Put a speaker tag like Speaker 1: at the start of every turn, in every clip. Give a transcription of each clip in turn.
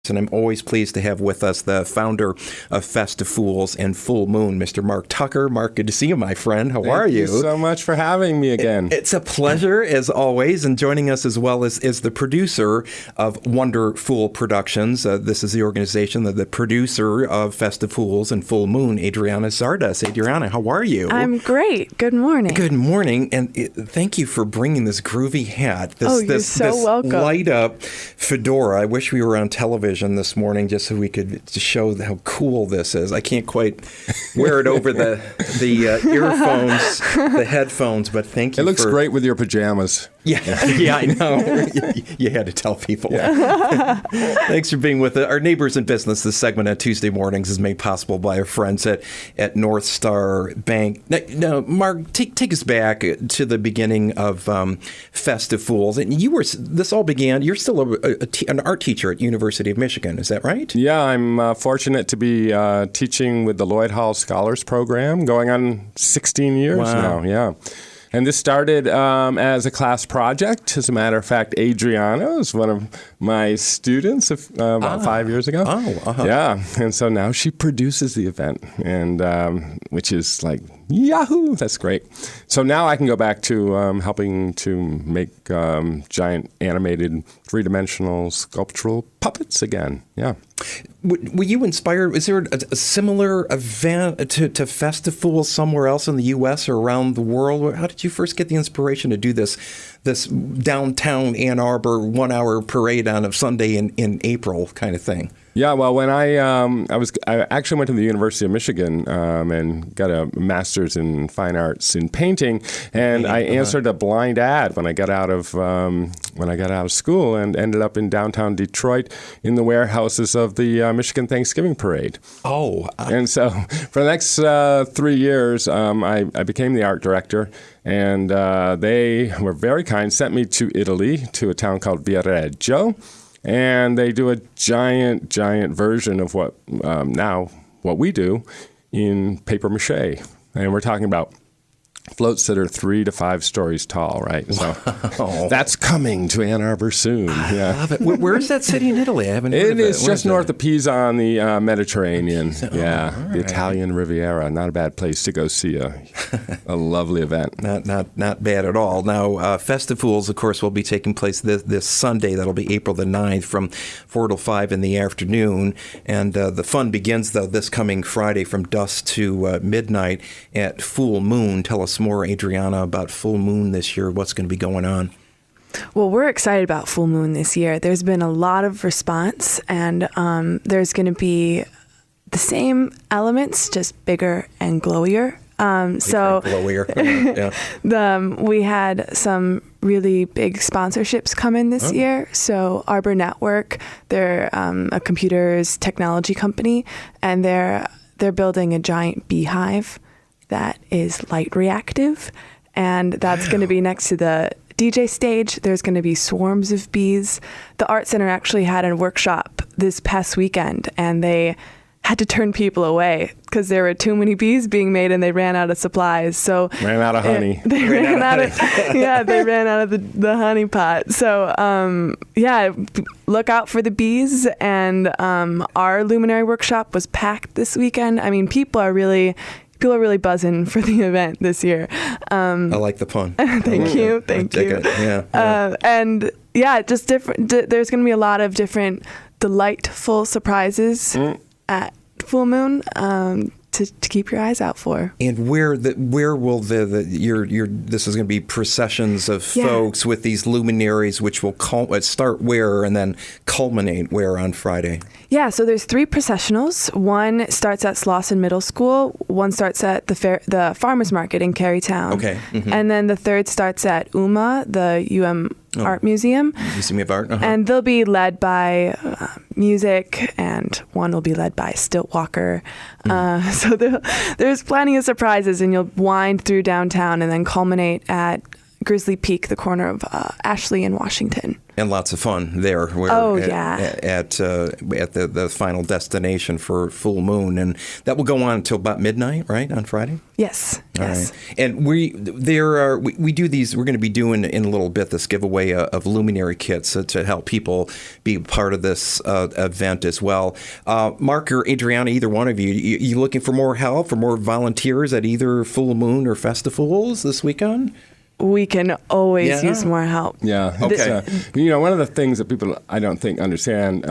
Speaker 1: And I'm always pleased to have with us the founder of Festifools and Full Moon, Mr. Mark Tucker. Mark, good to see you, my friend. How are you?
Speaker 2: Thank you so much for having me again.
Speaker 1: It's a pleasure, as always. And joining us as well is the producer of Wonderfool Productions. This is the organization, the producer of Festifools and Full Moon, Adriana Zardas. Adriana, how are you?
Speaker 3: I'm great. Good morning.
Speaker 1: Good morning. And thank you for bringing this groovy hat. This
Speaker 3: welcome.
Speaker 1: Light up fedora. I wish we were on television this morning just so we could show how cool this is. I can't quite wear it over the earphones, the headphones, but thank you.
Speaker 2: It looks great with your pajamas.
Speaker 1: Yeah, I know. You had to tell people. Yeah. Thanks for being with us. Our Neighbors in Business, this segment on Tuesday mornings is made possible by our friends at Northstar Bank. Now, Mark, take us back to the beginning of Festifools. And you're still an art teacher at University of Michigan, is that right?
Speaker 2: Yeah, I'm fortunate to be teaching with the Lloyd Hall Scholars Program, going on 16 years now. Yeah. And this started as a class project. As a matter of fact, Adriana was one of my students about 5 years ago. Yeah, and so now she produces the event, and which is like, yahoo, that's great. So now I can go back to helping to make giant animated three-dimensional sculptural puppets again. Yeah.
Speaker 1: Were you inspired? Is there a similar event to Festifools somewhere else in the U.S. or around the world? How did you first get the inspiration to do this downtown Ann Arbor 1 hour parade on a Sunday in April kind of thing?
Speaker 2: Yeah, well, when I actually went to the University of Michigan and got a master's in fine arts in painting, and I answered a blind ad when I got out of school, and ended up in downtown Detroit in the warehouses of the Michigan Thanksgiving Parade. And so for the next 3 years, I became the art director. And they were very kind, sent me to Italy, to a town called Viareggio. And they do a giant version of what we do in paper mache. And we're talking about floats that are 3 to 5 stories tall, right? So that's coming to Ann Arbor soon.
Speaker 1: I love it. Where is that city in Italy? I haven't heard of it.
Speaker 2: It is just north of Pisa on the Mediterranean. The Italian Riviera. Not a bad place to go see a lovely event.
Speaker 1: Not bad at all. Now, Festifools, of course, will be taking place this Sunday. That'll be April the 9th from 4 to 5 in the afternoon. And the fun begins, though, this coming Friday from dusk to midnight at Full Moon. Tell us more, Adriana, about Full Moon this year. What's going to be going on?
Speaker 3: Well, we're excited about Full Moon this year. There's been a lot of response, and there's going to be the same elements, just bigger and glowier. We had some really big sponsorships come in this year. So Arbor Network, they're a computers technology company, and they're building a giant beehive that is light reactive, and that's going to be next to the DJ stage. There's going to be swarms of bees. The Art Center actually had a workshop this past weekend, and they had to turn people away because there were too many bees being made and they ran out of supplies. So
Speaker 2: ran out of honey.
Speaker 3: They ran out of the honey pot. So look out for the bees. And our luminary workshop was packed this weekend. I mean, people are really buzzing for the event this year.
Speaker 1: I like the pun.
Speaker 3: Thank you. Just different. There's going to be a lot of different delightful surprises at Full Moon to keep your eyes out for.
Speaker 1: And where will this is going to be processions of folks with these luminaries, which will start where and then culminate where on Friday?
Speaker 3: Yeah, so there's 3 processionals. One starts at Slauson Middle School. One starts at the Farmers Market in Carytown.
Speaker 1: Okay. Mm-hmm.
Speaker 3: And then the third starts at UMA, the Art Museum.
Speaker 1: Museum of Art.
Speaker 3: And they'll be led by music, and one will be led by Stilt Walker. So there's plenty of surprises, and you'll wind through downtown and then culminate at Grizzly Peak, the corner of Ashley and Washington.
Speaker 1: And lots of fun there. At the final destination for full moon, and that will go on until about midnight, right, on Friday.
Speaker 3: Yes.
Speaker 1: All right. And we do these. We're going to be doing in a little bit this giveaway of luminary kits to help people be part of this event as well. Mark or Adriana, either one of you looking for more help, for more volunteers at either Full Moon or Festivals this weekend?
Speaker 3: We can always use more help.
Speaker 2: Yeah.
Speaker 1: Okay.
Speaker 2: One of the things that people, I don't think, understand,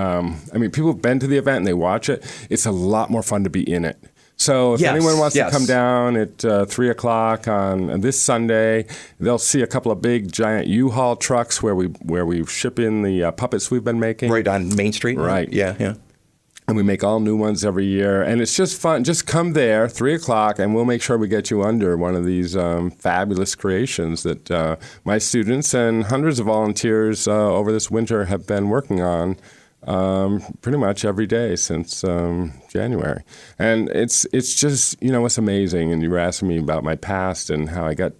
Speaker 2: people have been to the event and they watch it. It's a lot more fun to be in it. So if anyone wants to come down at 3 o'clock on this Sunday, they'll see a couple of big, giant U-Haul trucks where we ship in the puppets we've been making.
Speaker 1: Right on Main Street?
Speaker 2: Right.
Speaker 1: Yeah.
Speaker 2: And we make all new ones every year. And it's just fun. Just come there, 3 o'clock, and we'll make sure we get you under one of these fabulous creations that my students and hundreds of volunteers over this winter have been working on pretty much every day since January. And it's just, it's amazing. And you were asking me about my past and how I got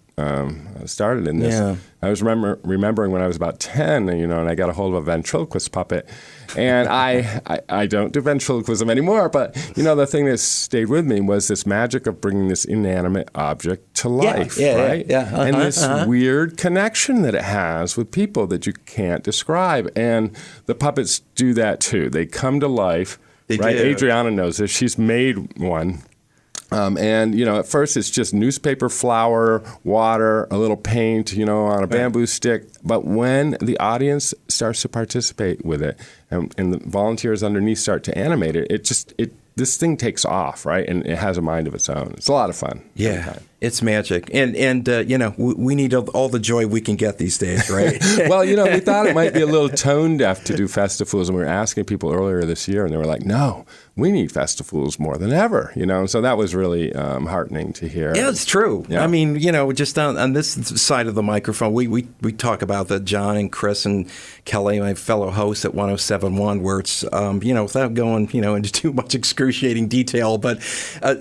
Speaker 2: started in this.
Speaker 1: Yeah.
Speaker 2: I was remembering when I was about 10, and I got a hold of a ventriloquist puppet. And I don't do ventriloquism anymore, but, the thing that stayed with me was this magic of bringing this inanimate object to life, right?
Speaker 1: Yeah.
Speaker 2: And this weird connection that it has with people that you can't describe. And the puppets do that, too. They come to life, right?
Speaker 1: Do.
Speaker 2: Adriana knows this. She's made one. At first it's just newspaper, flour, water, a little paint, on a bamboo stick. But when the audience starts to participate with it and the volunteers underneath start to animate it, this thing takes off, right? And it has a mind of its own. It's a lot of fun.
Speaker 1: Yeah, it's magic. And we need all the joy we can get these days, right?
Speaker 2: Well, we thought it might be a little tone deaf to do festivals, and we were asking people earlier this year, and they were like, no, we need festivals more than ever, And so that was really heartening to hear.
Speaker 1: Yeah, it's true.
Speaker 2: Yeah.
Speaker 1: I mean, just on this side of the microphone, we talk about that John and Chris and Kelly, my fellow hosts at 107.1, where it's, without going, into too much excruciating detail, but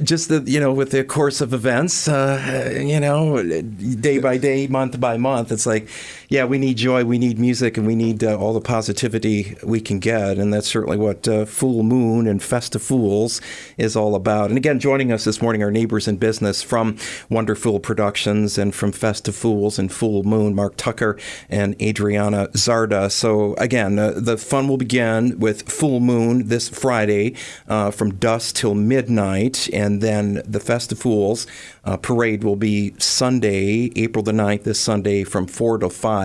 Speaker 1: just with the course of events, day by day, month by month, it's like, we need joy, we need music, and we need all the positivity we can get. And that's certainly what Full Moon and Festivals is all about. And again, joining us this morning, our neighbors in business from Wonderfool Productions and from Festivals and Full Moon, Mark Tucker and Adriana Zarda. So again, the fun will begin with Full Moon this Friday from dusk till midnight. And then the Festivals parade will be Sunday, April the 9th, this Sunday from 4 to 5.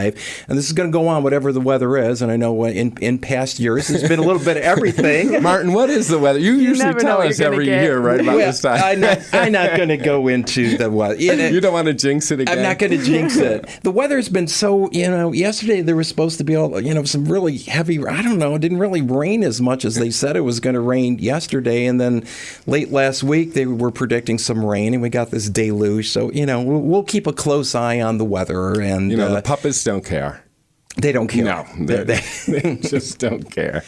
Speaker 1: And this is going to go on whatever the weather is. And I know in past years, there's been a little bit of everything.
Speaker 2: Martin, what is the weather? You usually tell us every year, right, about this time.
Speaker 1: I'm not going to go into the weather.
Speaker 2: You don't want to jinx it again?
Speaker 1: I'm not going to jinx it. The weather's been so, yesterday there was supposed to be all, some really heavy, I don't know, it didn't really rain as much as they said it was going to rain yesterday. And then late last week, they were predicting some rain, and we got this deluge. So, we'll keep a close eye on the weather. And
Speaker 2: the puppets don't care.
Speaker 1: They don't care.
Speaker 2: No, they just don't care.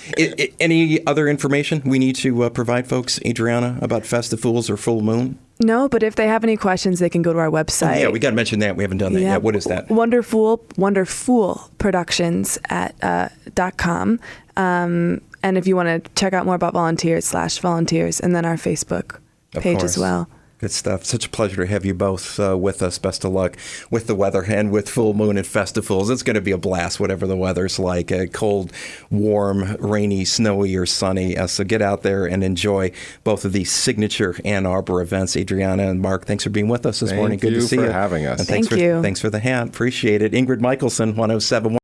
Speaker 1: Any other information we need to provide folks, Adriana, about Festivals or Full Moon?
Speaker 3: No, but if they have any questions, they can go to our website.
Speaker 1: Oh, yeah, we got to mention that. We haven't done that yet. What is that?
Speaker 3: Wonderfool Productions at .com. And if you want to check out more about volunteers, and then our Facebook page as well.
Speaker 1: Good stuff. Such a pleasure to have you both with us. Best of luck with the weather and with Full Moon and Festivals. It's going to be a blast, whatever the weather's like. Cold, warm, rainy, snowy, or sunny. So get out there and enjoy both of these signature Ann Arbor events. Adriana and Mark, thanks for being with us this morning. Good to see you.
Speaker 2: Thank you for having us.
Speaker 1: And
Speaker 3: Thank you.
Speaker 1: Thanks for the hat. Appreciate it. Ingrid Michelson, 107.1.